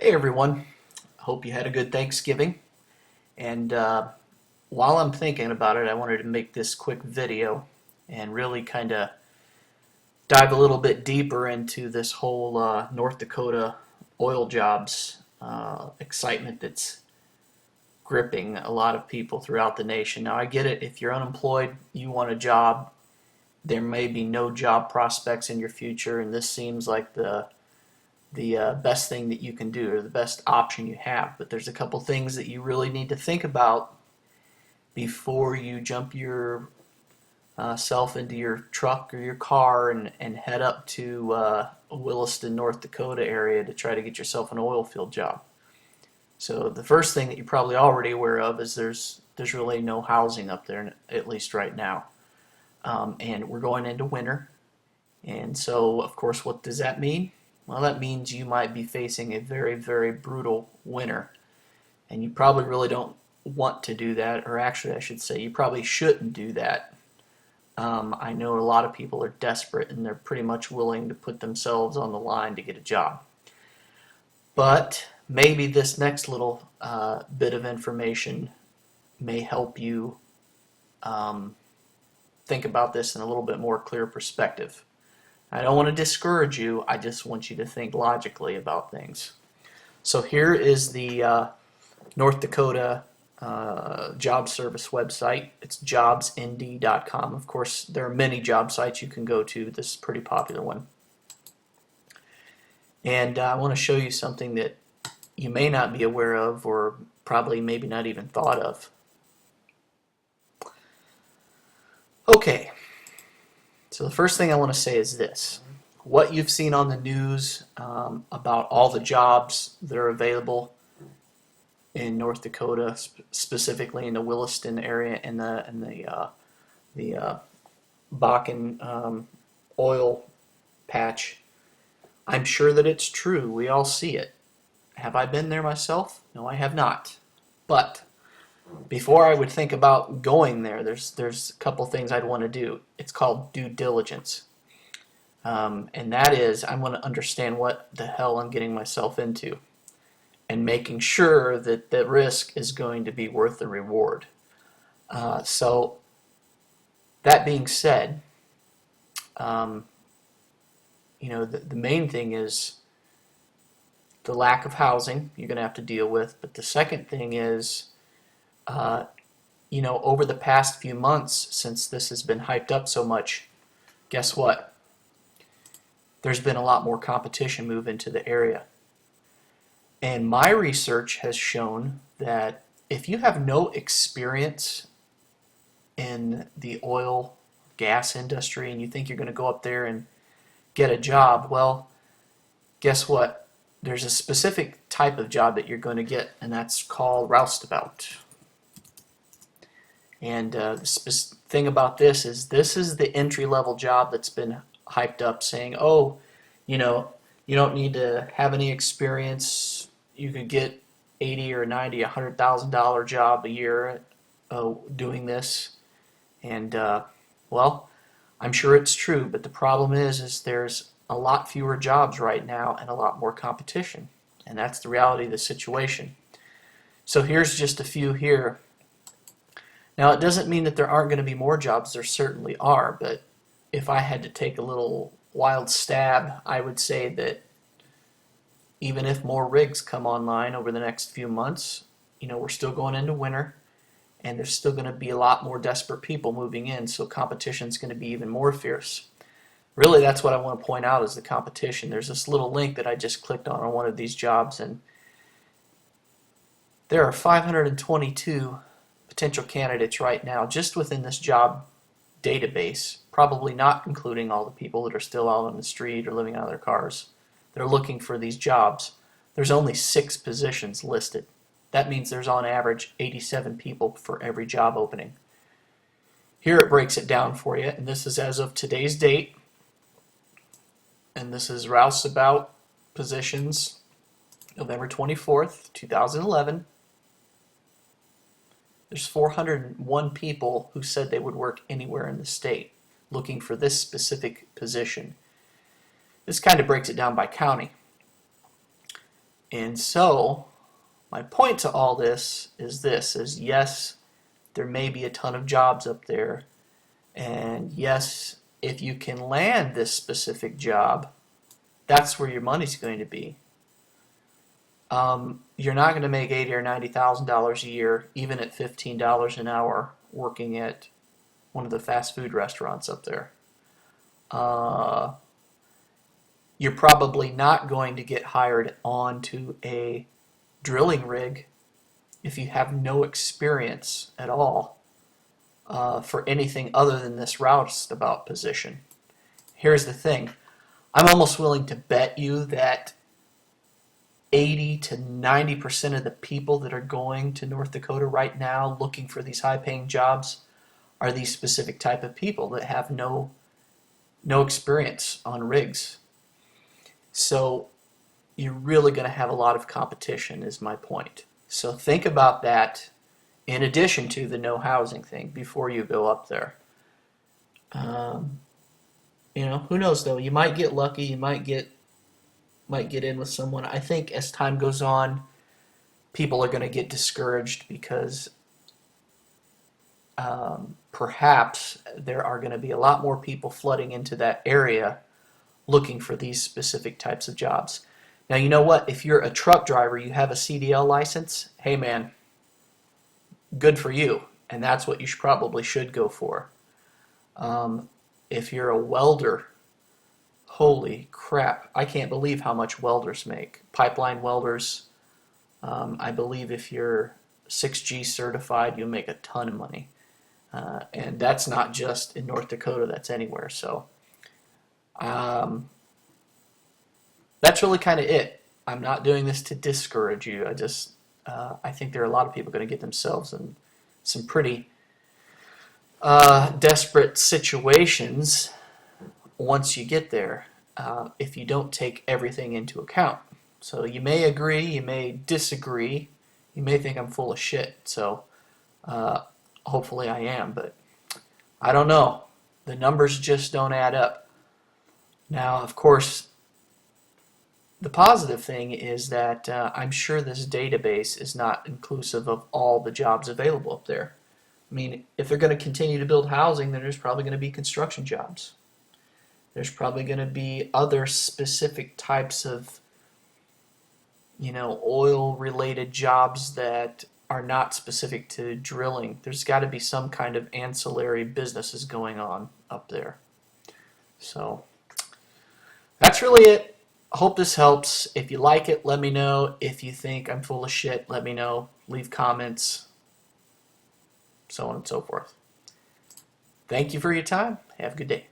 Hey everyone, hope you had a good Thanksgiving. And while I'm thinking about it, I wanted to make this quick video and really kind of dive a little bit deeper into this whole North Dakota oil jobs excitement that's gripping a lot of people throughout the nation. Now, I get it, if you're unemployed, you want a job, there may be no job prospects in your future, and this seems like the best thing that you can do or the best option you have. But there's a couple things that you really need to think about before you jump your self into your truck or your car and head up to Williston, North Dakota area to try to get yourself an oil field job. So the first thing that you're probably already aware of is there's really no housing up there, at least right now. And we're going into winter. And so, of course, what does that mean? Well, that means you might be facing a very, very brutal winter. And you probably really don't want to do that, or actually, I should say, you probably shouldn't do that. I know a lot of people are desperate and they're pretty much willing to put themselves on the line to get a job. But maybe this next little bit of information may help you think about this in a little bit more clear perspective. I don't want to discourage you, I just want you to think logically about things. So here is the North Dakota job service website. It's jobsnd.com. Of course, there are many job sites you can go to. This is a pretty popular one. And I want to show you something that you may not be aware of or probably maybe not even thought of. Okay. So the first thing I want to say is this. What you've seen on the news about all the jobs that are available in North Dakota, specifically in the Williston area and the Bakken oil patch, I'm sure that it's true. We all see it. Have I been there myself? No, I have not. But before I would think about going there, there's a couple things I'd want to do. It's called due diligence. And that is, I want to understand what the hell I'm getting myself into and making sure that the risk is going to be worth the reward. So that being said, the main thing is the lack of housing you're going to have to deal with. But the second thing is, over the past few months, since this has been hyped up so much, guess what? There's been a lot more competition move into the area. And my research has shown that if you have no experience in the oil, gas industry, and you think you're going to go up there and get a job, well, guess what? There's a specific type of job that you're going to get, and that's called roustabout. And the thing about this is the entry-level job that's been hyped up, saying, oh, you don't need to have any experience. You could get 80 or 90, $100,000 job a year doing this. And well, I'm sure it's true, but the problem is there's a lot fewer jobs right now and a lot more competition. And that's the reality of the situation. So here's just a few here. Now, it doesn't mean that there aren't going to be more jobs. There certainly are, but if I had to take a little wild stab, I would say that even if more rigs come online over the next few months, we're still going into winter, and there's still going to be a lot more desperate people moving in, so competition's going to be even more fierce. Really, that's what I want to point out is the competition. There's this little link that I just clicked on one of these jobs, and there are 522 potential candidates right now just within this job database, probably not including all the people that are still out on the street or living out of their cars. They're looking for these jobs. There's only 6 positions listed. That means there's on average 87 people for every job opening. Here it breaks it down for you, and this is as of today's date, and this is roustabout positions, November 24th, 2011. There's 401 people who said they would work anywhere in the state looking for this specific position. This kind of breaks it down by county. And so my point to all this is yes, there may be a ton of jobs up there, and yes, if you can land this specific job, that's where your money's going to be. You're not going to make $80,000 or $90,000 a year, even at $15 an hour, working at one of the fast food restaurants up there. You're probably not going to get hired onto a drilling rig if you have no experience at all for anything other than this roustabout position. Here's the thing. I'm almost willing to bet you that 80 to 90% of the people that are going to North Dakota right now looking for these high-paying jobs are these specific type of people that have no experience on rigs. So you're really going to have a lot of competition, is my point. So think about that in addition to the no housing thing before you go up there. Who knows though? You might get lucky. You might get in with someone. I think as time goes on, people are going to get discouraged because perhaps there are going to be a lot more people flooding into that area looking for these specific types of jobs. Now, you know what? If you're a truck driver, you have a CDL license, hey man, good for you. And that's what you probably should go for. If you're a welder, holy crap, I can't believe how much welders make. Pipeline welders, I believe if you're 6G certified, you'll make a ton of money. And that's not just in North Dakota, that's anywhere. So that's really kind of it. I'm not doing this to discourage you. I think there are a lot of people going to get themselves in some pretty desperate situations once you get there if you don't take everything into account. So you may agree, you may disagree, you may think I'm full of shit. So hopefully I am, but I don't know. The numbers just don't add up. Now, of course, the positive thing is that I'm sure this database is not inclusive of all the jobs available up there. I mean, if they're going to continue to build housing, then there's probably going to be construction jobs. There's probably going to be other specific types of, oil-related jobs that are not specific to drilling. There's got to be some kind of ancillary businesses going on up there. So that's really it. I hope this helps. If you like it, let me know. If you think I'm full of shit, let me know. Leave comments, so on and so forth. Thank you for your time. Have a good day.